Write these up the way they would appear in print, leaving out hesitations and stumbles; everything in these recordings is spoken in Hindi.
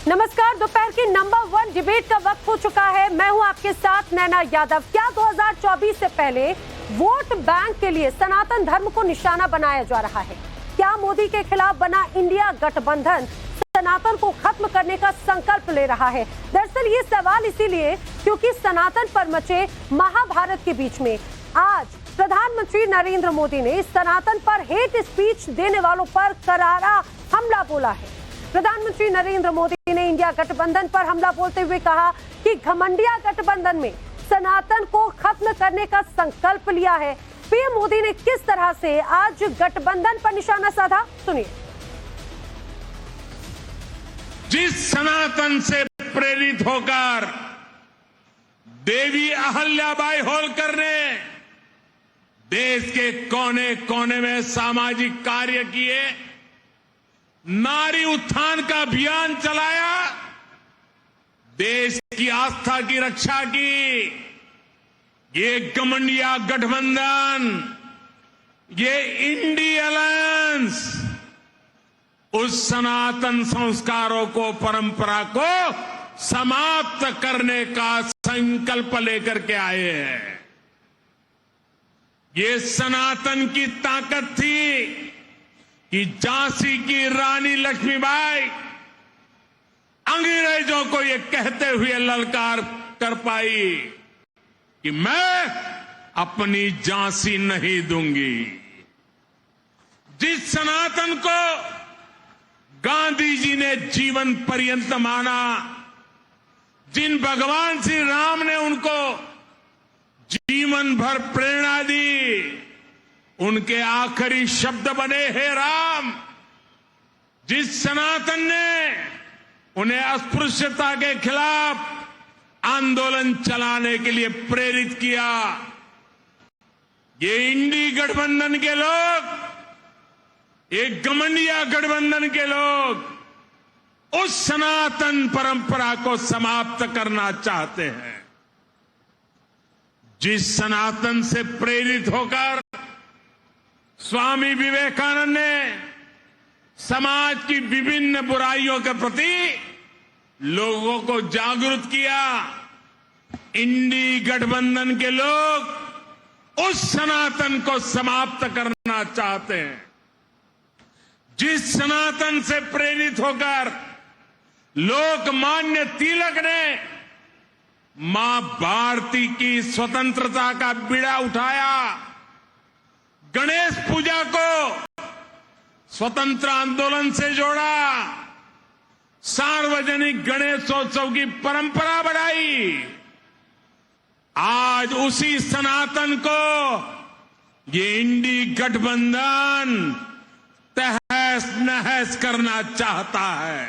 नमस्कार, दोपहर की नंबर 1 डिबेट का वक्त हो चुका है। मैं हूं आपके साथ नैना यादव। क्या 2024 से पहले वोट बैंक के लिए सनातन धर्म को निशाना बनाया जा रहा है? क्या मोदी के खिलाफ बना इंडिया गठबंधन सनातन को खत्म करने का संकल्प ले रहा है? दरअसल ये सवाल इसीलिए क्योंकि सनातन पर मचे महाभारत के बीच में आज प्रधानमंत्री नरेंद्र मोदी ने सनातन पर हेट स्पीच देने वालों पर करारा हमला बोला है। प्रधानमंत्री नरेंद्र मोदी ने इंडिया गठबंधन पर हमला बोलते हुए कहा कि घमंडिया गठबंधन में सनातन को खत्म करने का संकल्प लिया है। पीएम मोदी ने किस तरह से आज गठबंधन पर निशाना साधा, सुनिए। जिस सनातन से प्रेरित होकर देवी अहल्याबाई होलकर ने देश के कोने कोने में सामाजिक कार्य किए, नारी उत्थान का अभियान चलाया, देश की आस्था की रक्षा की, ये घमंडिया गठबंधन, ये इंडी अलायंस उस सनातन संस्कारों को, परंपरा को समाप्त करने का संकल्प लेकर के आए हैं। ये सनातन की ताकत थी कि झांसी की रानी लक्ष्मीबाई अंग्रेजों को ये कहते हुए ललकार कर पाई कि मैं अपनी झांसी नहीं दूंगी। जिस सनातन को गांधी जी ने जीवन पर्यंत माना, जिन भगवान श्री राम ने उनको जीवन भर प्रेरणा दी, उनके आखिरी शब्द बने हे राम, जिस सनातन ने उन्हें अस्पृश्यता के खिलाफ आंदोलन चलाने के लिए प्रेरित किया, ये इंडी गठबंधन के लोग, ये घमंडिया गठबंधन के लोग उस सनातन परंपरा को समाप्त करना चाहते हैं। जिस सनातन से प्रेरित होकर स्वामी विवेकानंद ने समाज की विभिन्न बुराइयों के प्रति लोगों को जागरूक किया, इंडी गठबंधन के लोग उस सनातन को समाप्त करना चाहते हैं। जिस सनातन से प्रेरित होकर लोकमान्य तिलक ने मां भारती की स्वतंत्रता का बीड़ा उठाया, गणेश पूजा को स्वतंत्र आंदोलन से जोड़ा, सार्वजनिक गणेशोत्सव की परंपरा बढ़ाई, आज उसी सनातन को ये इंडी गठबंधन तहस नहस करना चाहता है।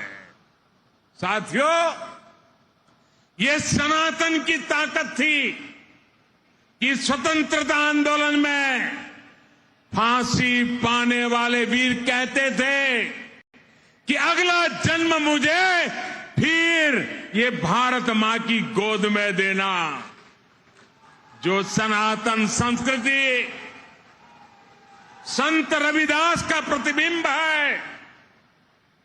साथियों, ये सनातन की ताकत थी कि स्वतंत्रता आंदोलन में फांसी पाने वाले वीर कहते थे कि अगला जन्म मुझे फिर ये भारत मां की गोद में देना। जो सनातन संस्कृति संत रविदास का प्रतिबिंब है,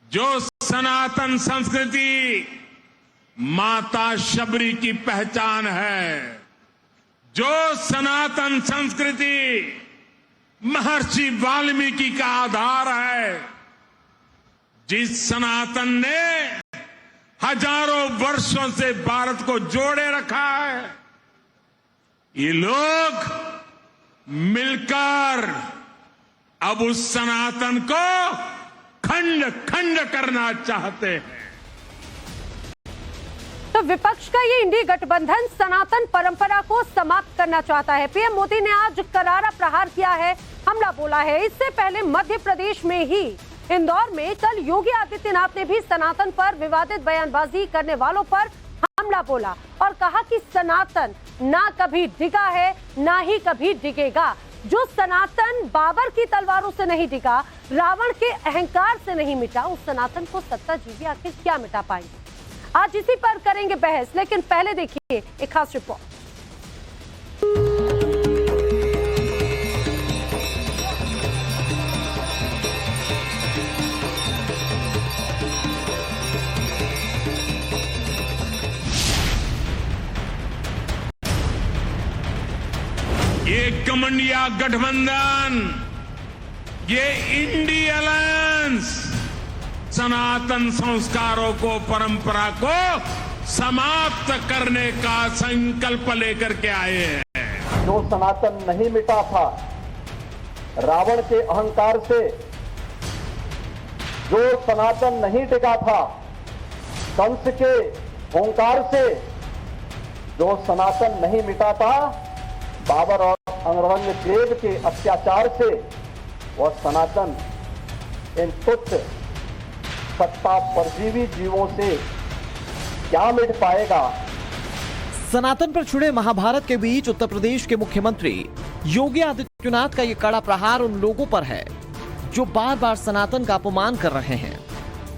जो सनातन संस्कृति माता शबरी की पहचान है, जो सनातन संस्कृति महर्षि वाल्मीकि का आधार है, जिस सनातन ने हजारों वर्षों से भारत को जोड़े रखा है, ये लोग मिलकर अब उस सनातन को खंड खंड करना चाहते हैं। तो विपक्ष का ये इंडी गठबंधन सनातन परंपरा को समाप्त करना चाहता है। पीएम मोदी ने आज करारा प्रहार किया है, हमला बोला है। इससे पहले मध्य प्रदेश में ही इंदौर में कल योगी आदित्यनाथ ने भी सनातन पर विवादित बयानबाजी करने वालों पर हमला बोला और कहा कि सनातन ना कभी डिगा है, ना ही कभी डिगेगा। जो सनातन बाबर की तलवारों से नहीं डिगा, रावण के अहंकार से नहीं मिटा, उस सनातन को सत्ताजीवी आखिर क्या मिटा पाएंगे? आज इसी पर करेंगे बहस, लेकिन पहले देखिए एक खास रिपोर्ट। ये कमंडिया गठबंधन, ये इंडी अलायंस सनातन संस्कारों को, परंपरा को समाप्त करने का संकल्प लेकर के आए हैं। जो सनातन नहीं मिटा था, रावण के अहंकार से, जो सनातन नहीं टिका था, कंस के ओंकार से, जो सनातन नहीं मिटा था, बाबर और औरंगजेब के अत्याचार से, वह सनातन इन तुच्छ सत्ता परजीवी जीवों से क्या मिट पाएगा। सनातन पर छिड़े महाभारत के बीच उत्तर प्रदेश के मुख्यमंत्री योगी आदित्यनाथ का ये कड़ा प्रहार उन लोगों पर है जो बार बार सनातन का अपमान कर रहे हैं,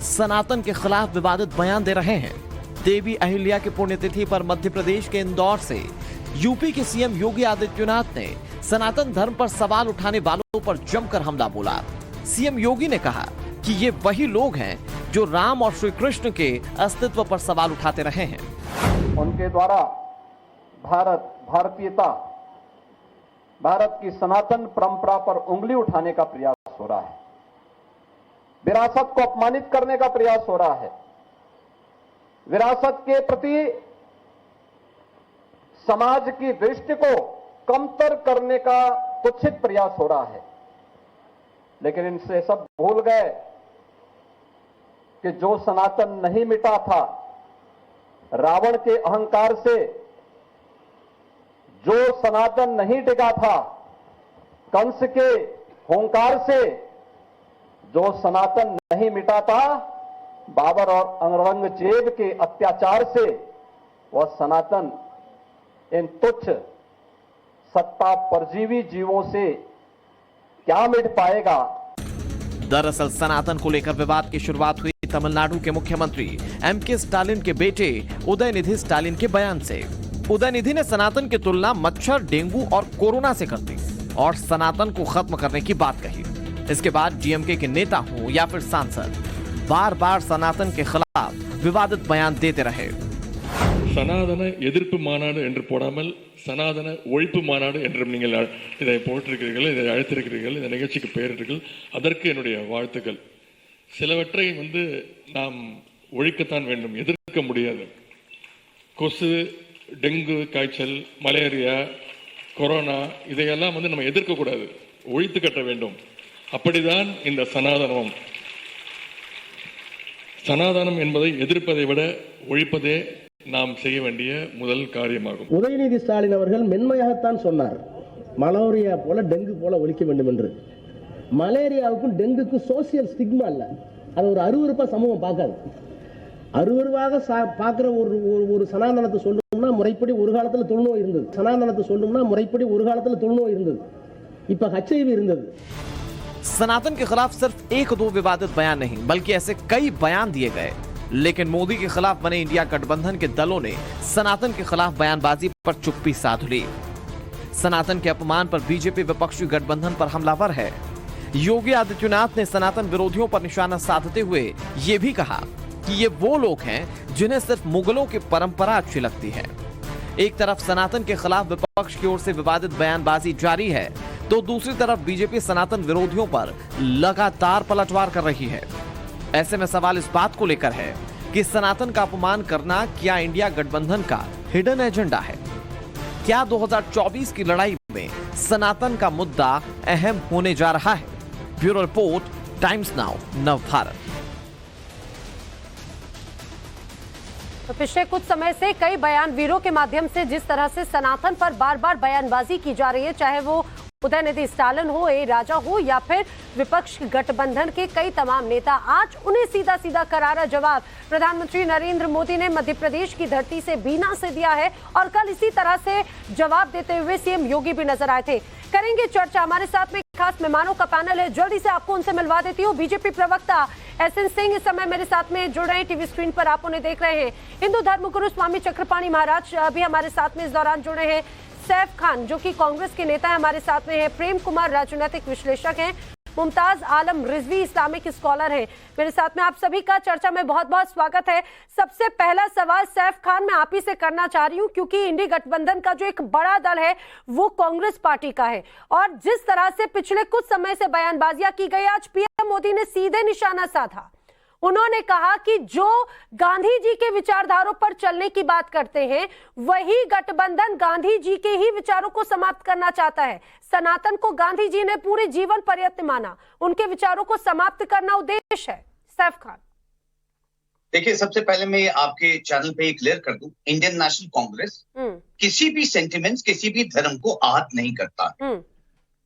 सनातन के खिलाफ विवादित बयान दे रहे हैं। देवी अहिल्या की पुण्यतिथि पर मध्य प्रदेश के इंदौर से यूपी के सीएम योगी आदित्यनाथ ने सनातन धर्म पर सवाल उठाने वालों पर जमकर हमला बोला। सीएम योगी ने कहा कि ये वही लोग हैं जो राम और श्री कृष्ण के अस्तित्व पर सवाल उठाते रहे हैं। उनके द्वारा भारतीयता, भारत की सनातन परंपरा पर उंगली उठाने का प्रयास हो रहा है, विरासत को अपमानित करने का प्रयास हो रहा है, विरासत के प्रति समाज की दृष्टि को कमतर करने का कुत्सित प्रयास हो रहा है। लेकिन इनसे सब भूल गए कि जो सनातन नहीं मिटा था, रावण के अहंकार से, जो सनातन नहीं टिका था, कंस के होंकार से, जो सनातन नहीं मिटा था, बाबर और औरंगजेब के अत्याचार से, वह सनातन इन तुच्छ सत्ता परजीवी जीवों से क्या मिट पाएगा। दरअसल सनातन को लेकर विवाद की शुरुआत हुई तमिलनाडु के मुख्यमंत्री एमके स्टालिन के बेटे उदयनिधि स्टालिन के बयान से। उदयनिधि ने सनातन की तुलना मच्छर, डेंगू और कोरोना से कर दी और सनातन को खत्म करने की बात कही। इसके बाद डीएमके के नेता हो या फिर सांसद बार बार सनातन के खिलाफ विवादित बयान देते रहे। சனாதன எதிர்ப்பு மாநாடு என்று போடாமல் சனாதன ஒழிப்பு மாநாடு என்றும் நீங்கள் இதை போட்டிருக்கிறீர்கள், இதை அழைத்திருக்கிறீர்கள், இந்த நிகழ்ச்சிக்கு பெயரிட்டீர்கள். அதற்கு என்னுடைய வாழ்த்துக்கள். சிலவற்றை நாம் ஒழிக்கத்தான் வேண்டும், எதிர்க்க முடியாது. கொசு, டெங்கு காய்ச்சல், மலேரியா, கொரோனா இதையெல்லாம் நம்ம எதிர்க்க கூடாது, ஒழித்து கட்ட வேண்டும். அப்படிதான் இந்த சனாதனம். சனாதனம் என்பதை எதிர்ப்பதை விட ஒழிப்பதே நாம் செய்ய வேண்டிய முதல் காரியமாகும். உதயநிதி ஸ்டாலின் அவர்கள் மென்மையாகத்தான் சொன்னார், மலேரியா போல டெங்கு போல ஒழிக்க வேண்டும் என்று. மலேரியாவுக்கும் டெங்குக்கும் சோசியல் ஸ்டிக்மா இல்ல, அது ஒரு அருவருப்பா சமூகம் பார்க்காது. அருவருவாக பார்க்கிற ஒரு சனாதனத்தை சொல்லணும்னா முறைப்படி ஒரு காலத்துல தொழுநோய் இருந்தது. சனாதனத்தை சொல்லணும்னா முறைப்படி ஒரு காலத்துல தொழுநோய் இருந்தது, இப்ப HIV இருந்தது. सनातन के खिलाफ सिर्फ एक दो विवादित बयान नहीं बल्कि ऐसे कई बयान दिए गए, लेकिन मोदी के खिलाफ बने इंडिया गठबंधन के दलों ने सनातन के खिलाफ बयानबाजी पर चुप्पी साध ली। सनातन के अपमान पर बीजेपी विपक्षी गठबंधन पर हमलावर है। योगी आदित्यनाथ ने सनातन विरोधियों पर निशाना साधते हुए ये भी कहा कि ये वो लोग हैं जिन्हें सिर्फ मुगलों की परंपरा अच्छी लगती है। एक तरफ सनातन के खिलाफ विपक्ष की ओर से विवादित बयानबाजी जारी है, तो दूसरी तरफ बीजेपी सनातन विरोधियों पर लगातार पलटवार कर रही है। ऐसे में सवाल इस बात को लेकर है कि सनातन का अपमान करना क्या इंडिया गठबंधन का हिडन एजेंडा है? क्या 2024 की लड़ाई में सनातन का मुद्दा अहम होने जा रहा है? Bureau report, times now, Navbharat. तो पिछले कुछ समय से कई बयान वीरों के माध्यम से जिस तरह से सनातन पर बार बार बयानबाजी की जा रही है, चाहे वो उदयनिधि स्टालिन हो, ए राजा हो या फिर विपक्ष गठबंधन के कई तमाम नेता, आज उन्हें सीधा सीधा करारा जवाब प्रधानमंत्री नरेंद्र मोदी ने मध्य प्रदेश की धरती से बीना से दिया है और कल इसी तरह से जवाब देते हुए सीएम योगी भी नजर आए थे। करेंगे चर्चा, हमारे साथ में खास मेहमानों का पैनल है, जल्दी से आपको उनसे मिलवा देती हूँ। बीजेपी प्रवक्ता एसएन सिंह इस समय मेरे साथ में जुड़ रहे हैं, टीवी स्क्रीन पर आप उन्हें देख रहे हैं। हिंदू धर्मगुरु स्वामी चक्रपाणी महाराज भी हमारे साथ में इस दौरान जुड़े हैं। सैफ खान जो कि कांग्रेस के नेता है हमारे साथ में है। प्रेम कुमार राजनीतिक विश्लेषक हैं। मुमताज आलम रिजवी इस्लामिक स्कॉलर हैं मेरे साथ में। आप सभी का चर्चा में बहुत बहुत स्वागत है। सबसे पहला सवाल सैफ खान मैं आप ही से करना चाह रही हूं, क्योंकि इंडी गठबंधन का जो एक बड़ा दल है वो कांग्रेस पार्टी का है, और जिस तरह से पिछले कुछ समय से बयानबाजियां की गई, आज पीएम मोदी ने सीधे निशाना साधा। उन्होंने कहा कि जो गांधी जी के विचारधारों पर चलने की बात करते हैं वही गठबंधन गांधी जी के ही विचारों को समाप्त करना चाहता है। सनातन को गांधी जी ने पूरे जीवन पर्यंत माना, उनके विचारों को समाप्त करना उद्देश्य है। सैफ खान, देखिए, सबसे पहले मैं आपके चैनल पे क्लियर कर दूं, इंडियन नेशनल कांग्रेस किसी भी सेंटिमेंट्स, किसी भी धर्म को आहत नहीं करता।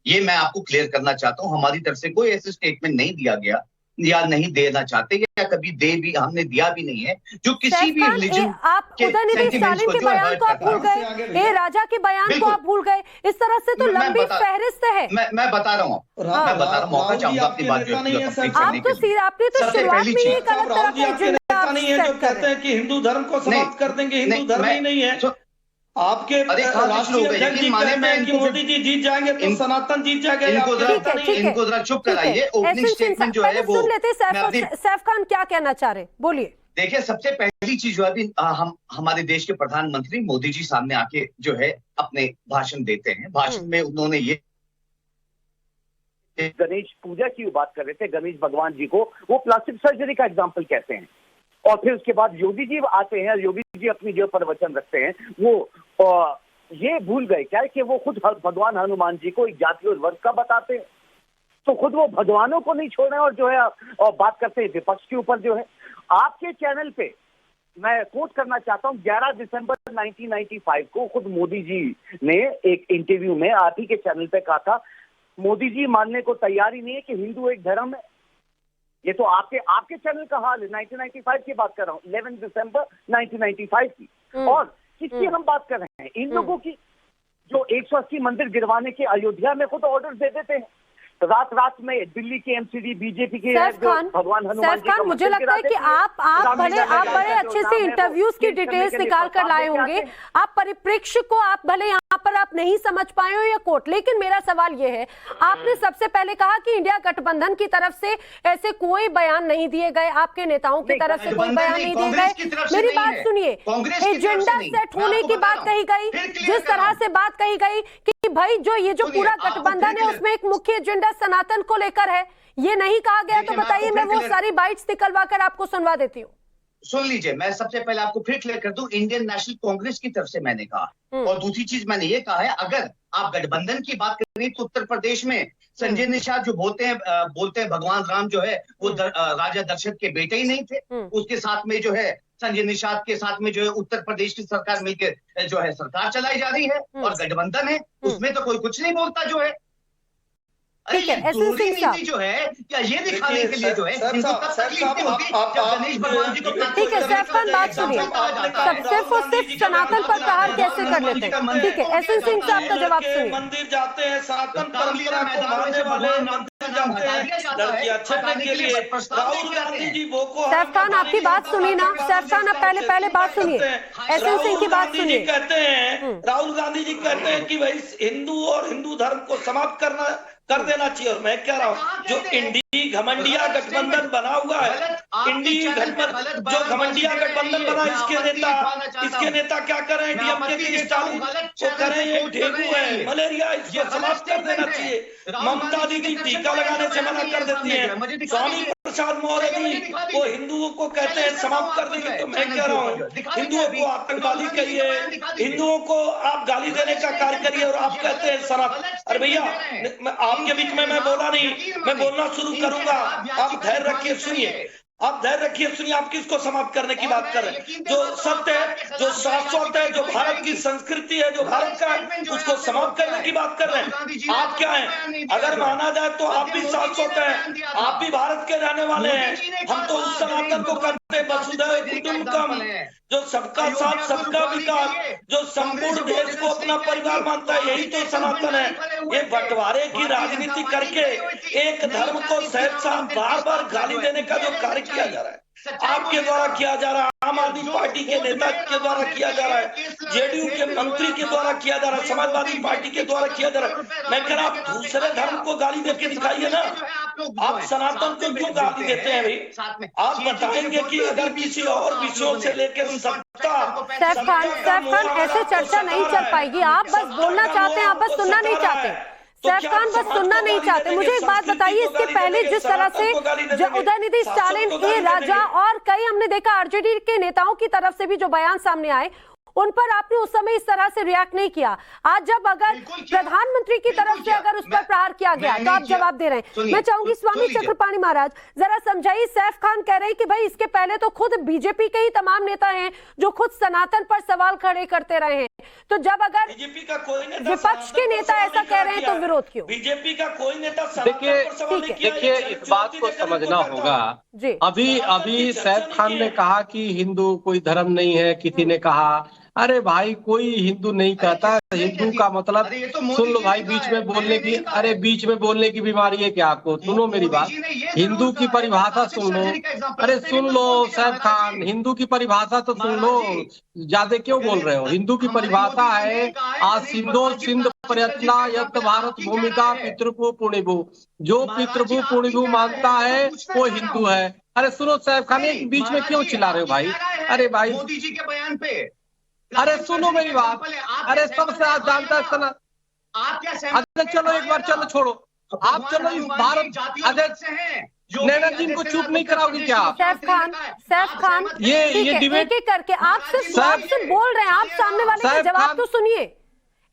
ये मैं आपको क्लियर करना चाहता हूं। हमारी तरफ से कोई ऐसे स्टेटमेंट नहीं दिया गया या नहीं देना चाहते, या कभी भी हमने दिया भी नहीं है जो किसी भी रिलीजन आप उदयनिधि स्टालिन के बयान को आप भूल गए, ए राजा के बयान को आप भूल गए। इस तरह से तो लंबी फहरिस्त है। मैं बता रहा हूँ, मैं बता रहा हूँ, मौका चाहूंगा अपनी बात आपने तो शुरुआत में ही गलत तरह के एजेंडा नहीं है जो कहते हैं कि हिंदू धर्म को समाप्त कर देंगे। हिंदू धर्म ही नहीं है। आपके राष्ट्रीय अध्यक्ष जी कहते हैं कि मोदी जी जीत जाएंगे तो सनातन जीत जाएगा। इनको जरा चुप कराइए। ओपनिंग स्टेटमेंट जो है वो सुन लेते। सैफ खान क्या कहना चाह रहे, बोलिए। देखिए, सबसे पहली चीज जो है हम हमारे देश के प्रधानमंत्री मोदी जी सामने आके जो है अपने भाषण देते हैं। भाषण में उन्होंने ये गणेश पूजा की बात कर रहे थे, गणेश भगवान जी को वो प्लास्टिक सर्जरी का एग्जाम्पल कहते हैं। और फिर उसके बाद योगी जी आते हैं, योगी जी अपनी जो प्रवचन रखते हैं वो ये भूल गए क्या कि वो खुद भगवान हनुमान जी को एक जाति और वर्ग का बताते हैं। तो खुद वो भगवानों को नहीं छोड़ रहे हैं और जो है और बात करते हैं विपक्ष के ऊपर। जो है आपके चैनल पे मैं कोट करना चाहता हूं, 11 दिसंबर 1995 को खुद मोदी जी ने एक इंटरव्यू में आप ही के चैनल पे कहा था, मोदी जी मानने को तैयार ही नहीं है कि हिंदू एक धर्म है। ये तो आपके चैनल का हाल है। 1995 की बात कर रहा हूँ, 11 दिसंबर 1995 की। और किसकी हम बात कर रहे हैं? इन लोगों की जो 180 मंदिर गिरवाने के अयोध्या में खुद ऑर्डर दे देते हैं। रात में दिल्ली के एमसीडी बीजेपी के भगवान हनुमान जी का मुझे लगता है कि आप बड़े अच्छे से इंटरव्यूज की डिटेल्स निकाल कर लाए होंगे। आप परिप्रेक्ष्य को आप भले यहाँ पर आप नहीं समझ पाए हो या कोट, लेकिन मेरा सवाल ये है, आपने सबसे पहले कहा कि इंडिया गठबंधन की तरफ से ऐसे कोई बयान नहीं दिए गए, आपके नेताओं की तरफ से कोई बयान नहीं दिए गए। मेरी बात सुनिए, एजेंडा सेट होने की बात कही गई, जिस तरह से बात कही गई कि भाई जो पूरा गठबंधन है उसमें एक मुख्य एजेंडा सनातन को लेकर है, ये नहीं कहा गया तो बताइए, मैं वो सारी बाइट्स निकलवा कर आपको सुनवा देती हूँ। सुन लीजिए, मैं सबसे पहले आपको फिर क्लियर कर दूं, इंडियन नेशनल कांग्रेस की तरफ से मैंने कहा। और दूसरी चीज मैंने ये कहा है, अगर आप गठबंधन की बात करें तो उत्तर प्रदेश में संजय निषाद जो बोलते हैं भगवान राम जो है वो राजा दशरथ के बेटे ही नहीं थे। उसके साथ में जो है संजय निषाद के साथ में जो है उत्तर प्रदेश की सरकार मिलकर जो है सरकार चलाई जा रही है, और गठबंधन है उसमें तो कोई कुछ नहीं बोलता जो है। अरे ये दूसरी नीति जो है क्या ये दिखाने के लिए जो है इनको तब तकलीफ नहीं होती जब गणेश भगवान जी को। ठीक है सैफ खान, बात सुनिए, सिर्फ और सिर्फ सनातन पर प्रहार कैसे कर लेते हैं? ठीक है, एसएन सिंह साहब का जवाब सुनिए। मंदिर जाते हैं, सनातन परंपरा को मानने वाले मंदिर जाते हैं लड़कियां छेड़ने के लिए। राहुल गांधी जी वो को सैफ खान आपकी बात सुनिए ना, सैफ खान आप पहले बात सुनिए, एसएन सिंह की बात सुनिए। कहते हैं राहुल गांधी जी कहते हैं कि भाई हिंदू और हिंदू धर्म को समाप्त कर देना चाहिए। और मैं कह रहा हूँ जो इंडी घमंडिया गठबंधन बना हुआ है, इंडी गठबंधन जो घमंडिया गठबंधन बना, इसके नेता क्या कर रहे हैं? डीएमके के स्टालिन वो कर रहे हैं, डेंगू है, मलेरिया, इसको समाप्त कर देना चाहिए। ममता दीदी टीका लगाने से मना कर देती है। स्वामी प्रसाद मौर्य जी वो हिंदुओं को कहते हैं समाप्त कर देंगे। तो मैं कह रहा हूँ हिंदुओं को आतंकवादी कहिए, हिंदुओं को आप गाली देने का कार्य करिए, और आप कहते हैं सनातन। अरे भैया, आपके बीच में मैं बोला नहीं, मैं बोलना शुरू करूंगा, आप धैर्य रखिए, सुनिए, आप धैर्य रखिए, सुनिए। आप किसको समाप्त करने की बात कर रहे हैं? जो सत्य है, जो शाश्वत है, जो भारत की संस्कृति है, जो भारत का है, उसको समाप्त करने की बात कर रहे हैं। आप क्या हैं? अगर माना जाए तो आप भी शाश्वत हैं, आप भी भारत के रहने वाले हैं। हम तो उस सनातन को करते हैं वसुधैव कुटुंबकम, जो सबका साथ सबका विकास, जो संपूर्ण देश को अपना परिवार मानता है, यही तो सनातन है। ये बंटवारे की राजनीति करके एक धर्म को सहसा बार बार गाली देने का जो कार्य किया जा रहा है, आपके द्वारा किया जा रहा है, आम आदमी पार्टी के नेता के द्वारा किया जा रहा है, जेडीयू के मंत्री के द्वारा किया जा रहा है, समाजवादी पार्टी के द्वारा किया जा रहा है। मैं कह रहा आप दूसरे धर्म को गाली देके दिखाइए ना, आप सनातन को क्यों गाली देते हैं भाई? आप बताएंगे कि अगर किसी और विषयों से लेकर सत्ता सैफ खान ऐसे चर्चा नहीं चल पाएगी। आप बस बोलना चाहते हैं, आप बस सुनना नहीं चाहते। सैफ खान बस सुनना नहीं चाहते। मुझे एक बात बताइए, इसके पहले जिस तरह से उदयनिधि स्टालिन, ए राजा और कई हमने देखा आरजेडी के नेताओं की तरफ से भी जो बयान सामने आए, उन पर आपने उस समय इस तरह से रिएक्ट नहीं किया। आज जब अगर प्रधानमंत्री की तरफ से अगर उस पर प्रहार किया गया तो आप जवाब दे रहे हैं। मैं चाहूंगी स्वामी चक्रपाणी महाराज जरा समझाइए। सैफ खान कह रहे हैं कि भाई इसके पहले तो खुद बीजेपी के ही तमाम नेता हैं जो खुद सनातन पर सवाल खड़े करते रहे हैं, तो जब अगर बीजेपी का कोई नेता विपक्ष के नेता ऐसा कह रहे हैं तो विरोध क्यों? बीजेपी का कोई नेता देखिए इस बात को समझना होगा। अभी सैफ खान ने कहा कि हिंदू कोई धर्म नहीं है, किसी ने कहा अरे भाई कोई हिंदू नहीं कहता। हिंदू का मतलब सुन लो भाई, बीच में बोलने की बीमारी है क्या आपको? सुनो मेरी बात, हिंदू की परिभाषा सुन लो। अरे सुन लो सैफ खान, हिंदू की परिभाषा तो सुन लो, ज्यादा क्यों बोल रहे हो? हिंदू की परिभाषा है सिंधो सिंध प्रयत्ना यत भारत भूमिका पितृभू पुण्यभू। जो पितृभू पुण्यभू मानता है वो हिंदू है। अरे सुनो सैफ खान, एक बीच में क्यों चिल्ला रहे हो भाई? अरे भाई मोदी जी के बयान पे, अरे सुनो मेरी बात, अरे सबसे आप जानता है सना, आप क्या अरे चलो एक बार चलो छोड़ो, आप चलो भारत अगर नैना जी को चुप नहीं कराओगे क्या आप? सैफ खान ये डिबेट एक करके आप सिर्फ बोल रहे हैं, आप सामने वाले का जवाब तो सुनिए।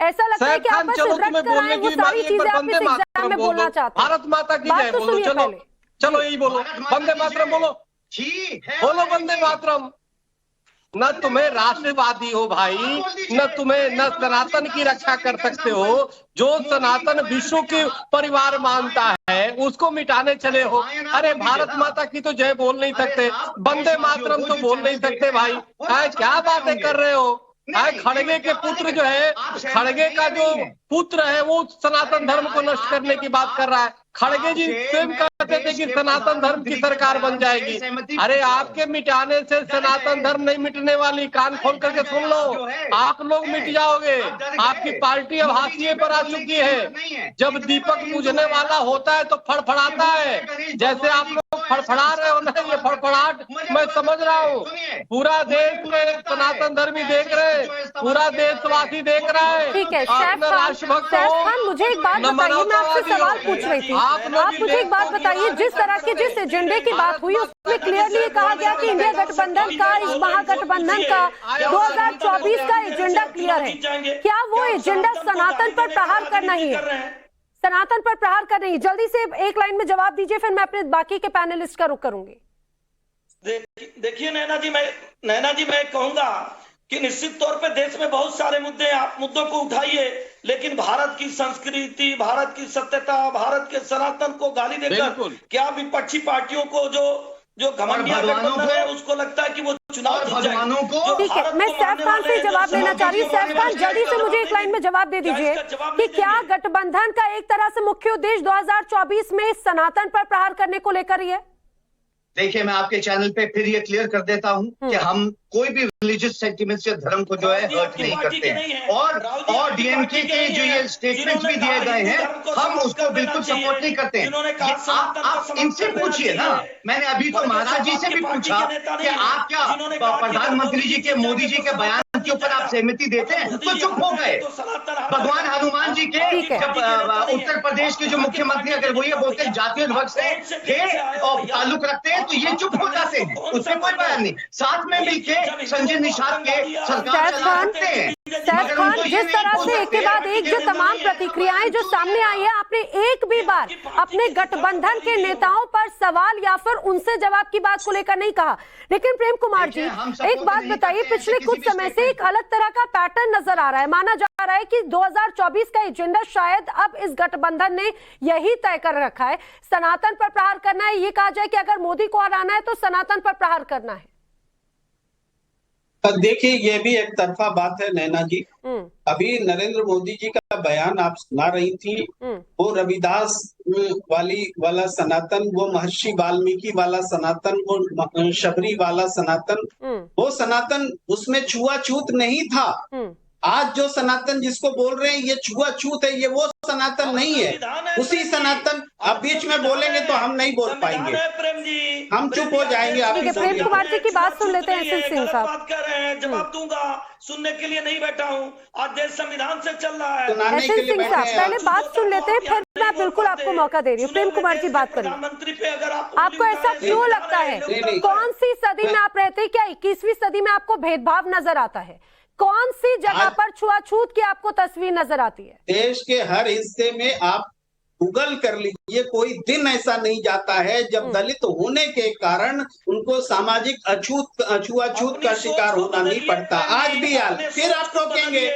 ऐसा लगता है कि आप बस रट कर आए, वो सारी चीजें आप इस एग्जाम में बोलना चाहते हैं। भारत माता की जय बोलो, चलो यही बोलो, वंदे मातरम बोलो, वंदे मातरम। न तुम्हें राष्ट्रवादी हो भाई, न सनातन की रक्षा कर सकते हो। जो सनातन विश्व के परिवार मानता है उसको मिटाने चले हो। अरे भारत माता की तो जय बोल नहीं सकते, वंदे मातरम तो बोल नहीं सकते भाई। क्या बातें कर रहे हो? खड़गे के पुत्र जो है, खड़गे का जो पुत्र है वो सनातन धर्म को नष्ट करने की बात कर रहा है। खड़गे जी स्वयं कहते थे कि सनातन धर्म की सरकार बन जाएगी। अरे आपके मिटाने से सनातन धर्म नहीं मिटने वाली, कान खोल करके सुन लो, आप लोग मिट जाओगे। आपकी पार्टी अब हाशिए पर आ चुकी है। जब दीपक बुझने वाला होता है तो फड़फड़ाता है, जैसे आप लोग फड़फड़ा रहे हो ना, ये फड़फड़ाहट मैं समझ रहा हूँ। पूरा देश में सनातन धर्मी देख रहे, पूरा देशवासी देख रहा है। ठीक है सैफ खान, मुझे एक बात बताइए, मैं आपसे सवाल पूछ रही थी। आप मुझे एक बात बताइए, जिस तरह के जिस एजेंडे की बात हुई उसमें क्लियरली कहा गया कि इंडिया गठबंधन का, इस महागठबंधन का 2024 का एजेंडा क्लियर है। क्या वो एजेंडा सनातन पर प्रहार करना ही है? सनातन पर प्रहार करना ही। जल्दी से एक लाइन में जवाब दीजिए, फिर मैं अपने बाकी के पैनलिस्ट का रुख करूंगी। देखिए नैना जी, मैं कहूंगा कि निश्चित तौर पे देश में बहुत सारे मुद्दे, आप मुद्दों को उठाइए, लेकिन भारत की संस्कृति, भारत की सत्यता, भारत के सनातन को गाली देकर क्या विपक्षी पार्टियों को जो घमंडिया गठबंधन है उसको लगता है कि वो चुनाव जीत जाएंगे? ठीक है, मैं सैफ खान से जवाब लेना चाह रही हूँ। सैफ खान जल्दी से मुझे एक लाइन में जवाब दे दीजिए कि क्या गठबंधन का एक तरह से मुख्य उद्देश्य 2024 में सनातन पर प्रहार करने को लेकर ही है? देखिए, मैं आपके चैनल पे फिर ये क्लियर कर देता हूं कि हम कोई भी रिलीजियस सेंटिमेंट्स या धर्म को जो है हर्ट नहीं करते हैं। और डीएमके के जो ये स्टेटमेंट्स भी दिए गए हैं, हम उसको बिल्कुल सपोर्ट नहीं करते हैं। आप इनसे पूछिए ना, मैंने अभी तो महाराज जी से भी पूछा कि आप क्या प्रधानमंत्री जी के, मोदी जी के बयान के ऊपर आप सहमति देते हैं, तो चुप हो गए। भगवान हनुमान जी के जब उत्तर प्रदेश के जो मुख्यमंत्री अगर वो ये बोलते हैं जातीय ध्वज से ताल्लुक रखते हैं तो ये चुप हो जाते हैं, उसमें कोई बयान नहीं। साथ में मिलकर संजय निषाद के सरकार चलाते हैं। सैफ खान, जिस तरह से एक के बाद एक जो तमाम प्रतिक्रियाएं जो सामने आई है, आपने एक भी बार अपने गठबंधन के नेताओं पर सवाल या फिर उनसे जवाब की बात को लेकर नहीं कहा। लेकिन प्रेम कुमार जी, एक बात बताइए, पिछले कुछ समय से एक अलग तरह का पैटर्न नजर आ रहा है। माना जा रहा है कि 2024 का एजेंडा शायद अब इस गठबंधन ने यही तय कर रखा है, सनातन पर प्रहार करना है। ये कहा जाए कि अगर मोदी को हराना है तो सनातन पर प्रहार करना है। देखिए, ये भी एक तरफा बात है नैना जी। अभी नरेंद्र मोदी जी का बयान आप सुना रही थी, वो रविदास वाला सनातन, वो महर्षि वाल्मीकि वाला सनातन, वो शबरी वाला सनातन, वो सनातन, उसमें छुआछूत नहीं था। आज जो सनातन जिसको बोल रहे हैं ये छुआछूत है, ये वो सनातन नहीं है। उसी सनातन, आप बीच में बोलेंगे तो हम नहीं बोल पाएंगे, हम चुप हो जाएंगे। आप प्रेम कुमार जी की बात सुन लेते हैं सिंह साहब। बात कर रहे हैं, जवाब दूंगा, सुनने के लिए नहीं बैठा हूँ। आज देश संविधान से चल रहा है। सिंह साहब पहले बात सुन लेते हैं, फिर मैं बिल्कुल आपको मौका दे रही हूँ। प्रेम कुमार जी बात करिए। प्रधानमंत्री पे अगर आपको ऐसा क्यों लगता है? कौन सी सदी में आप रहते हैं? क्या 21वीं सदी में आपको भेदभाव नजर आता है? कौन सी जगह पर छुआछूत की आपको तस्वीर नजर आती है? देश के हर हिस्से में आप गूगल कर लीजिए, कोई दिन ऐसा नहीं जाता है जब दलित होने के कारण उनको सामाजिक छुआछूत का शिकार होना नहीं पड़ता। आज भी हाल, फिर आप टोकेंगे।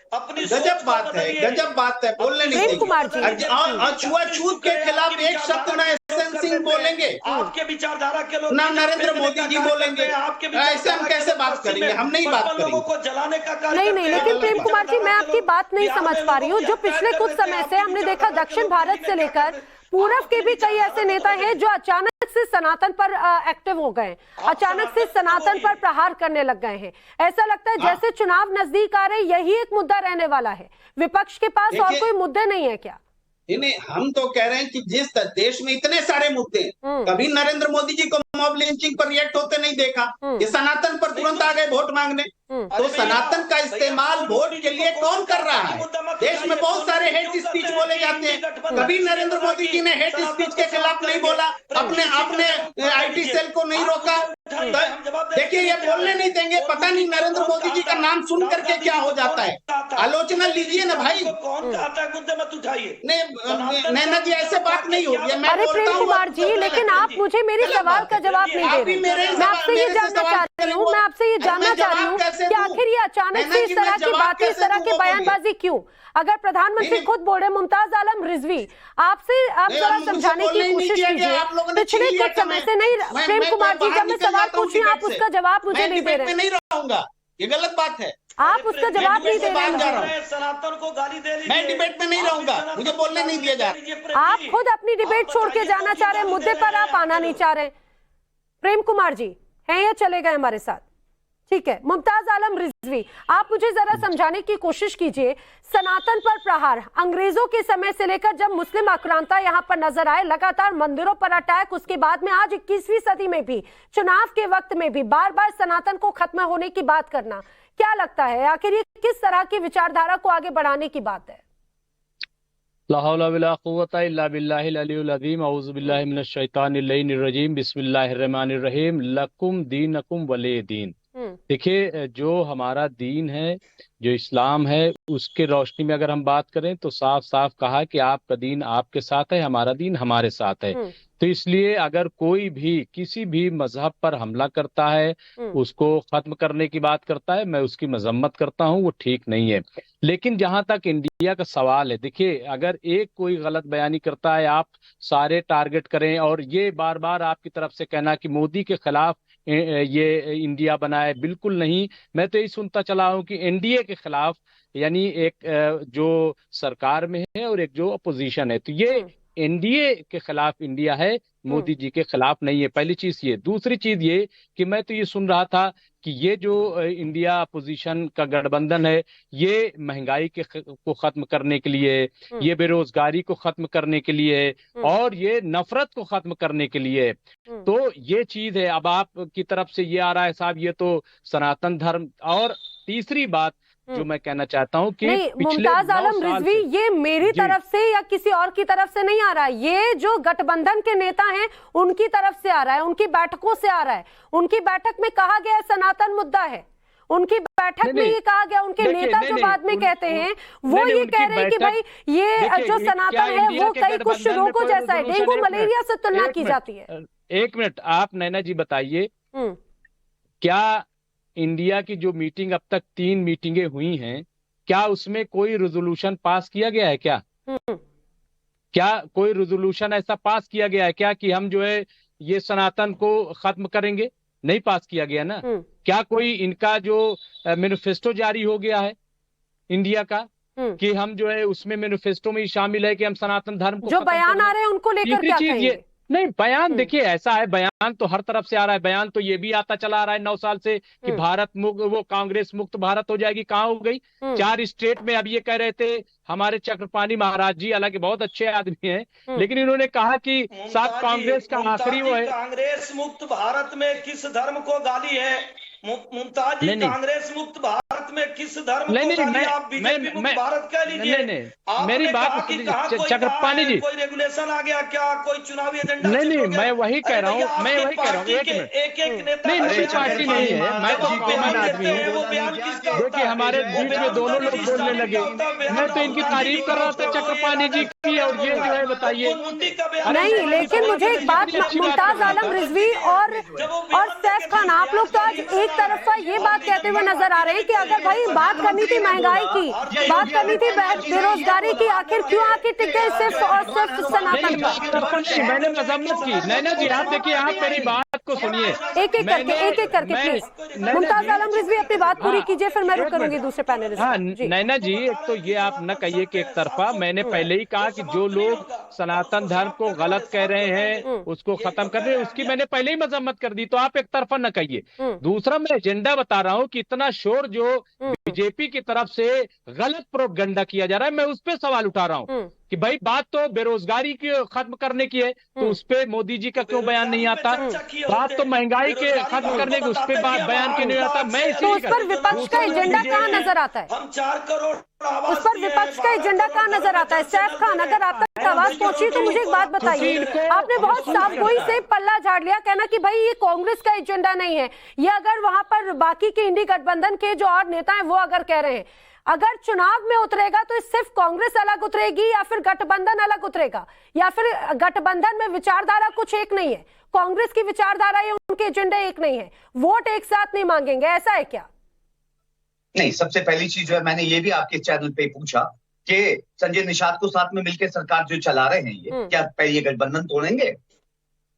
गजब बात है, गजब बात है, बोलने नहीं देंगे। और छुआछूत के खिलाफ एक शब्द ना एसएन सिंह बोलेंगे, आपके विचारधारा के लोग, ना नरेंद्र मोदी जी बोलेंगे। ऐसे हम कैसे बात करेंगे? हम नहीं बात करेंगे। को जलाने का नहीं, लेकिन प्रेम कुमार जी, मैं आपकी बात नहीं समझ पा रही हूँ। जो पिछले कुछ समय से हमने देखा, दक्षिण भारत से लेकर पूरब के भी कई ऐसे नेता हैं जो अचानक से सनातन पर एक्टिव हो गए, अचानक से सनातन पर प्रहार करने लग गए हैं। ऐसा लगता है जैसे चुनाव नजदीक आ रहे, यही एक मुद्दा रहने वाला है। विपक्ष के पास और कोई मुद्दे नहीं है क्या? नहीं, हम तो कह रहे हैं कि जिस देश में इतने सारे मुद्दे, कभी नरेंद्र मोदी जी को मॉब लिंचिंग पर रिएक्ट होते नहीं देखा। ये सनातन पर तुरंत आ गए वोट मांगने। तो सनातन का इस्तेमाल वोट के लिए कौन कर रहा है? देश में बहुत सारे हेट स्पीच बोले जाते हैं, कभी नरेंद्र मोदी जी ने हेट स्पीच के खिलाफ नहीं बोला, अपने आईटी सेल को नहीं रोका। देखिए, ये बोलने नहीं देंगे। पता नहीं नरेंद्र मोदी जी का नाम सुन करके क्या हो जाता है। आलोचना लीजिए ना भाई। कौन कहता है मुद्दे मत उठाइए। नैना जी, ऐसे बात नहीं होगी। अरे प्रेम कुमार जी, लेकिन आप मुझे मेरे सवाल का जवाब नहीं दे रहे। मैं आपसे ये जानना चाह रही हूँ, कि आखिर ये अचानक से इस तरह की बातें, इस तरह की बयानबाजी क्यों? अगर प्रधानमंत्री खुद बोल रहे, मुमताज आलम रिजवी, आप जरा समझाने की कोशिश कीजिए। पिछले कुछ समय से नहीं, प्रेम कुमार जी, जब मैं सवाल पूछी आप उसका जवाब मुझे नहीं दे रहे। नहीं रहूंगा, ये गलत बात है। आप उसका जवाब नहीं दे रहे। सनातन को गाली दे रही, मैं डिबेट में नहीं रहूंगा, मुझे बोलने नहीं दिया जा रहा। आप खुद अपनी डिबेट छोड़ के जाना चाह रहे हैं, मुद्दे पर आप आना नहीं चाह रहे। प्रेम कुमार जी हैं या चले गए हमारे साथ? ठीक है, मुमताज आलम रिजवी, आप मुझे जरा समझाने की कोशिश कीजिए। सनातन पर प्रहार अंग्रेजों के समय से लेकर जब मुस्लिम आक्रांता यहाँ पर नजर आए, लगातार मंदिरों पर अटैक, उसके बाद में आज 21वीं सदी में भी, चुनाव के वक्त में भी बार बार सनातन को खत्म होने की बात करना, क्या लगता है आखिर ये किस तरह की विचारधारा को आगे बढ़ाने की बात है? ला हौला वला कुव्वता इल्ला बिल्लाहिल अलीयुल अज़ीम, औज़ु बिल्लाहि मिनश शैतानिर रजीम, बिस्मिल्लाहिर रहमानिर रहीम, लकुम दीनकुम वलिय दीन। देखिए, जो हमारा दीन है, जो इस्लाम है, उसके रोशनी में अगर हम बात करें तो साफ साफ कहा कि आपका दीन आपके साथ है, हमारा दीन हमारे साथ है। तो इसलिए अगर कोई भी किसी भी मजहब पर हमला करता है, उसको खत्म करने की बात करता है, मैं उसकी मजम्मत करता हूं, वो ठीक नहीं है। लेकिन जहां तक इंडिया का सवाल है, देखिए, अगर एक कोई गलत बयानी करता है, आप सारे टारगेट करें और ये बार बार आपकी तरफ से कहना कि मोदी के खिलाफ ये इंडिया बना है, बिल्कुल नहीं। मैं तो यही सुनता चला हूं कि एनडीए के खिलाफ, यानी एक जो सरकार में है और एक जो अपोजिशन है, तो ये एनडीए के खिलाफ इंडिया है, मोदी जी के खिलाफ नहीं है। पहली चीज ये। दूसरी चीज ये कि मैं तो ये सुन रहा था कि ये जो इंडिया अपोजिशन का गठबंधन है, ये महंगाई को खत्म करने के लिए, ये बेरोजगारी को खत्म करने के लिए और ये नफरत को खत्म करने के लिए, तो ये चीज है। अब आपकी तरफ से ये आ रहा है साहब, ये तो सनातन धर्म। और तीसरी बात जो मैं कहना चाहता हूं कि मुमताज आलम रिजवी, ये मेरी तरफ से या किसी और की तरफ से नहीं आ रहा है, ये जो गठबंधन के नेता हैं उनकी तरफ से आ रहा है, उनकी बैठकों से आ रहा है। उनकी बैठक में कहा गया सनातन मुद्दा है, उनकी बैठक में ये कहा गया। उनके नेता जो बाद में कहते हैं वो ये कह रहे हैं कि भाई ये जो सनातन है वो कई कुछ रोगों जैसा है, डेंगू मलेरिया से तुलना की जाती है। एक मिनट, आप नैना जी बताइए, क्या इंडिया की जो मीटिंग अब तक 3 मीटिंगें हुई हैं, क्या उसमें कोई रेजोल्यूशन पास किया गया है? क्या कोई रेजोल्यूशन ऐसा पास किया गया है क्या कि हम जो है ये सनातन को खत्म करेंगे? नहीं पास किया गया ना। क्या कोई इनका जो मैनिफेस्टो जारी हो गया है इंडिया का कि हम जो है उसमें मैनिफेस्टो में ही शामिल है कि हम सनातन धर्म को जो बयान आ रहे हैं उनको लेकर क्या कहेंगे? नहीं, बयान देखिए ऐसा है, बयान तो हर तरफ से आ रहा है। बयान तो ये भी आता चला आ रहा है 9 साल से कि भारत मुक्त, वो कांग्रेस मुक्त भारत हो जाएगी। कहाँ हो गई? 4 स्टेट में। अब ये कह रहे थे हमारे चक्रपाणी महाराज जी, हालांकि बहुत अच्छे आदमी हैं, लेकिन इन्होंने कहा कि साथ कांग्रेस का आखिरी वो है। कांग्रेस मुक्त भारत में किस धर्म को गाली है मुमताज जी? कांग्रेस मुक्त भारत में किस धर्म को गाली? आप बीजेपी मुक्त भारत कह लीजिए। मेरी बात चक्रपाणी जी, कोई रेगुलेशन आ गया क्या? कोई चुनावी एजेंडा? नहीं, मैं वही कह रहा हूँ, एक मिनट। एक नेता नहीं, मेरी पार्टी नहीं है, मैं तो कॉमन आदमी हूँ। देखिए हमारे बीच में दोनों लोग बोलने लगे, मैं तो इनकी तारीफ कर रहा था चक्रपाणी जी की, और ये जो है बताइए। नहीं, लेकिन मुझे एक बात, मुमताज आलम रिजवी और सैफ खान, आप लोग तो आज एक तरफा ये बात कहते हुए नजर आ रहे हैं कि अगर भाई बात करनी थी महंगाई की, बात करनी थी बेरोजगारी की, आखिर क्यों आके टिके सिर्फ और सिर्फ सनातन पर? मैंने मजम्मत की। नैना जी आप देखिए, आप मेरी बात को सुनिए एक एक करके प्लीज। मुमताज आलम रिजवी अपनी बात पूरी कीजिए, फिर मैं रुक करूंगी दूसरे पैनलिस्ट। हाँ नैना जी, एक तो ये आप न कहिए कि एक तरफा। मैंने पहले ही कहा कि जो लोग सनातन धर्म को गलत कह रहे हैं, उसको खत्म कर रहे हैं, उसकी मैंने पहले ही मजम्मत कर दी, तो आप एक तरफा न कहिए। दूसरा मैं एजेंडा बता रहा हूँ कि इतना शोर जो बीजेपी की तरफ से गलत प्रोपगंडा किया जा रहा है, मैं उस पर सवाल उठा रहा हूँ कि भाई बात तो बेरोजगारी की खत्म करने की है, तो उस पे मोदी जी का क्यों बयान नहीं आता? बात तो महंगाई के खत्म करने की, उस पे बात बयान क्यों नहीं आता? मैं तो उस पर विपक्ष का एजेंडा कहाँ नजर आता है? हम 4 करोड़ उस पर विपक्ष का एजेंडा कहाँ नजर आता है? सैफ खान, अगर आप तक आवाज पहुंची तो मुझे एक बात बताइए। आपने बहुत साफगोई से पल्ला झाड़ लिया, कहना कि भाई ये कांग्रेस का एजेंडा नहीं है, ये अगर वहां पर बाकी के इंडी गठबंधन के जो और नेता हैं वो अगर कह रहे हैं, अगर चुनाव में उतरेगा तो सिर्फ कांग्रेस अलग उतरेगी या फिर गठबंधन अलग उतरेगा, या फिर गठबंधन में विचारधारा कुछ एक नहीं है, कांग्रेस की विचारधारा या उनके एजेंडा एक नहीं है, वोट एक साथ नहीं मांगेंगे, ऐसा है क्या? नहीं, सबसे पहली चीज जो है, मैंने ये भी आपके चैनल पे पूछा कि संजय निषाद को साथ में मिलकर सरकार जो चला रहे हैं, ये क्या ये गठबंधन तोड़ेंगे?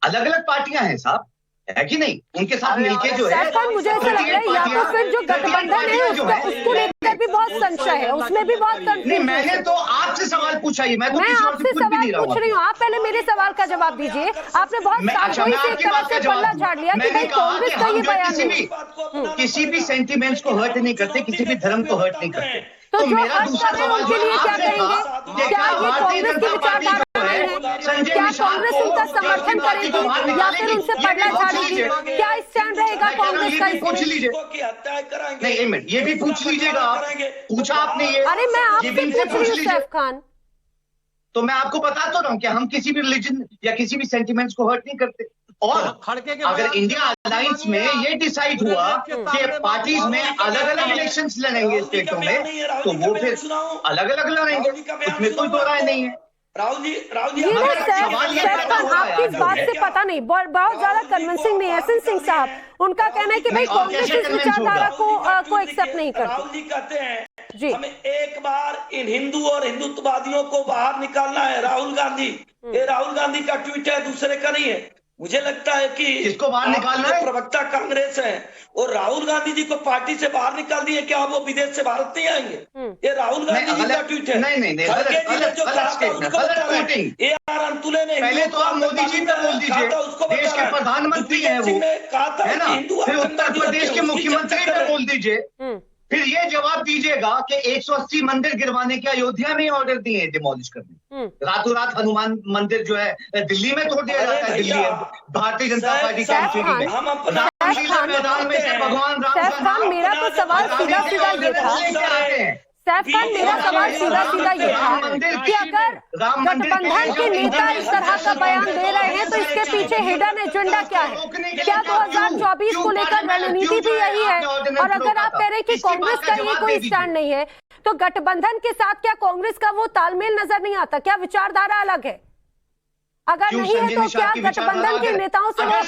अलग अलग पार्टियां हैं साहब, है कि नहीं? उनके साथ मिलके जो है, मुझे ऐसा लग रहा है या तो फिर जो गठबंधन है उसको लेकर भी बहुत संशय है, उसमें भी बहुत नहीं, मैंने तो आपसे सवाल पूछा ही, मैं आपसे सवाल पूछ रही हूँ, आप पहले मेरे सवाल का जवाब दीजिए। आपने बहुत सावधानी से एक तरह से पल्ला झाड़ लिया कि भाई कांग्रेस का ये बयान नहीं। किसी भी सेंटिमेंट्स को हर्ट नहीं करते, किसी भी धर्म को हर्ट नहीं करते। तो मेरा दूसरा सवाल उनके लिए क्या कहेंगे? क्या ये कांग्रेस की विचारधारा नहीं है? क्या कांग्रेस उनका समर्थन करेगी या फिर उनसे पल्ला झाड़ेगी? क्या स्टैंड रहेगा कांग्रेस का? पूछ लीजिए। नहीं, एक मिनट, ये भी पूछ लीजिएगा आप। पूछा आपने ये? अरे मैं आपसे पूछ रही हूँ सैफ खान। तो मैं आपको बता तो रहा हूँ कि हम किसी भी रिलीजन या किसी भी सेंटिमेंट्स को हर्ट नहीं करते। और अगर इंडिया अलायंस में ये डिसाइड हुआ कि पार्टीज में अलग अलग इलेक्शंस लड़ेंगे स्टेटों में, तो वो फिर अलग अलग लड़ेंगे, उसमें कोई दो राय नहीं है। राहुल जी आपकी इस बात से पता नहीं, बहुत ज्यादा कन्विंसिंग नहीं है। एसएन सिंह साहब, उनका कहना है कि भाई कांग्रेस इस विचारधारा को एक्सेप्ट नहीं करती। राहुल जी कहते हैं जी, हमें एक बार इन हिंदू और हिंदुत्ववादियों को बाहर निकालना है। राहुल गांधी, ये राहुल गांधी का ट्वीट है, दूसरे का नहीं है। मुझे लगता है कि इसको बाहर निकालना है। प्रवक्ता कांग्रेस है और राहुल गांधी जी को पार्टी से बाहर निकाल दिए, क्या वो विदेश से भारत नहीं आएंगे? ये राहुल गांधी जी का ट्वीट है। नहीं, अंतुले ने पहले तो आप मोदी जी पे बोल दीजिए, देश के प्रधानमंत्री हैं वो, है ना? फिर उत्तर प्रदेश के मुख्यमंत्री पे बोल दीजिए, फिर ये जवाब दीजिएगा कि 180 मंदिर गिरवाने के अयोध्या में ऑर्डर दिए हैं डिमोलिश करने। रातों रात हनुमान मंदिर जो है दिल्ली में तोड़ दिया जाता है, दिल्ली भारतीय जनता पार्टी काउंसिल में। रामलीला मैदान में से भगवान राम, मेरा तो सवाल सीधा सीधा ये था, सैफ खान, मेरा सवाल सीधा सीधा ये था कि अगर गठबंधन के नेता इस तरह का बयान दे रहे हैं तो इसके पीछे हिडन एजेंडा क्या है? क्या 2024 को लेकर रणनीति भी यही है? और अगर आप कह रहे हैं कि कांग्रेस का ये कोई स्टैंड नहीं है, तो गठबंधन के साथ क्या कांग्रेस का वो तालमेल नजर नहीं आता? क्या विचारधारा अलग है? अगर नहीं है तो क्या गठबंधन के नेताओं से वो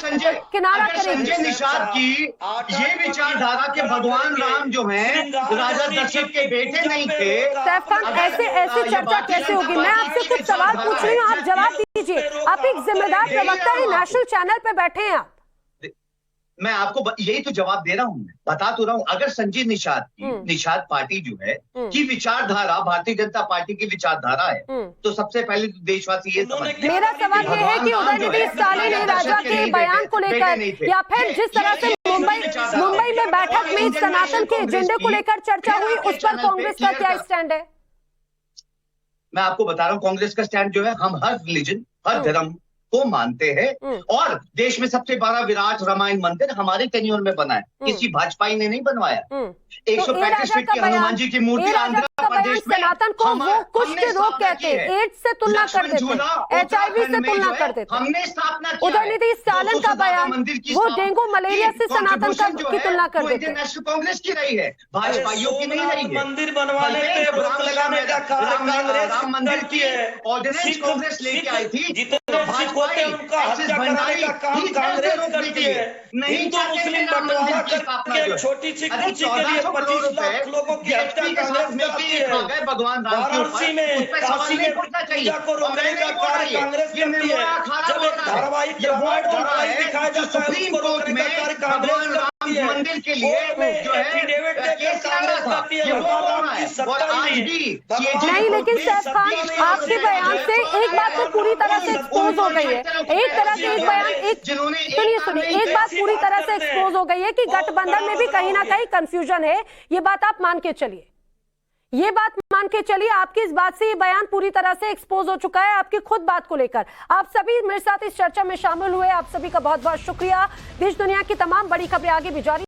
किनारा करेंगे? संजय निषाद की ये विचारधारा के भगवान राम जो हैं राजा दशरथ के बेटे नहीं थे। सैफ खान, ऐसे चर्चा कैसे होगी? मैं आपसे कुछ सवाल पूछ रही हूँ, आप जवाब दीजिए। आप एक जिम्मेदार प्रवक्ता है, नेशनल चैनल पे बैठे हैं आप। मैं आपको यही तो जवाब दे रहा हूं, मैं बता तो रहा हूं। अगर संजय निषाद की निषाद पार्टी जो है की विचारधारा भारतीय जनता पार्टी की विचारधारा है, तो सबसे पहले तो देशवासी ये समझ। मेरा सवाल ये है कि उदयनिधि स्टालिन राजा के बयान को लेकर या फिर जिस तरह से मुंबई में बैठक में सनातन के एजेंडे को लेकर चर्चा हुई, उस पर कांग्रेस का क्या स्टैंड है? मैं आपको बता रहा हूं कांग्रेस का स्टैंड जो है, हम हर रिलीजन हर धर्म को मानते हैं और देश में सबसे बड़ा विराट रामायण मंदिर हमारे टेन्योर में बना है, किसी भाजपाई ने नहीं बनवाया। 135 फीट की हनुमान जी की मूर्ति आंध्र प्रदेश में सनातन को वो कुछ के रोग कहते हैं, एड्स से तुलना कर देते हैं, HIV से तुलना कर देते हैं। हमने स्थापना किया। उदयनिधि स्टालिन का बयान वो डेंगू मलेरिया से सनातन की तुलना कर देते हैं। नेशनल कांग्रेस की रही है, भाजपाइयों की नहीं रही है। मंदिर बनवाने पे रोक लगाने का काम कांग्रेस राम मंदिर की ऑर्डिनेंस कांग्रेस लेके आई थी। जितने सिख होते हैं उनका हत्या कराने का काम कांग्रेस करती है। हिंदू मुस्लिम बंटवारा करके छोटी सी कुर्सी के लिए 25 लाख लोगों की हत्या कांग्रेस करती है। भगवान वाराणसी में काशी में पूजा को रोकने का कार्य कांग्रेस करती है। जब एक धारावाहिक दिखाया जाता है उसको रोकने का कार्य कांग्रेस करती है। मंदिर के लिए जो है कांग्रेस करती है। भगवान की सत्ता नहीं, लेकिन सैफ खान आपके बयान से एक बात तो पूरी तरह से एक्सपोज हो गई है। एक तरह से एक बयान सुनिए एक बात पूरी तरह से एक्सपोज हो गई है कि गठबंधन में भी कहीं ना कहीं कंफ्यूजन है। ये बात आप मान के चलिए, ये बात मान के चलिए, आपकी इस बात से ये बयान पूरी तरह से एक्सपोज हो चुका है आपकी खुद बात को लेकर। आप सभी मेरे साथ इस चर्चा में शामिल हुए, आप सभी का बहुत बहुत शुक्रिया। देश दुनिया की तमाम बड़ी खबरें आगे भी जारी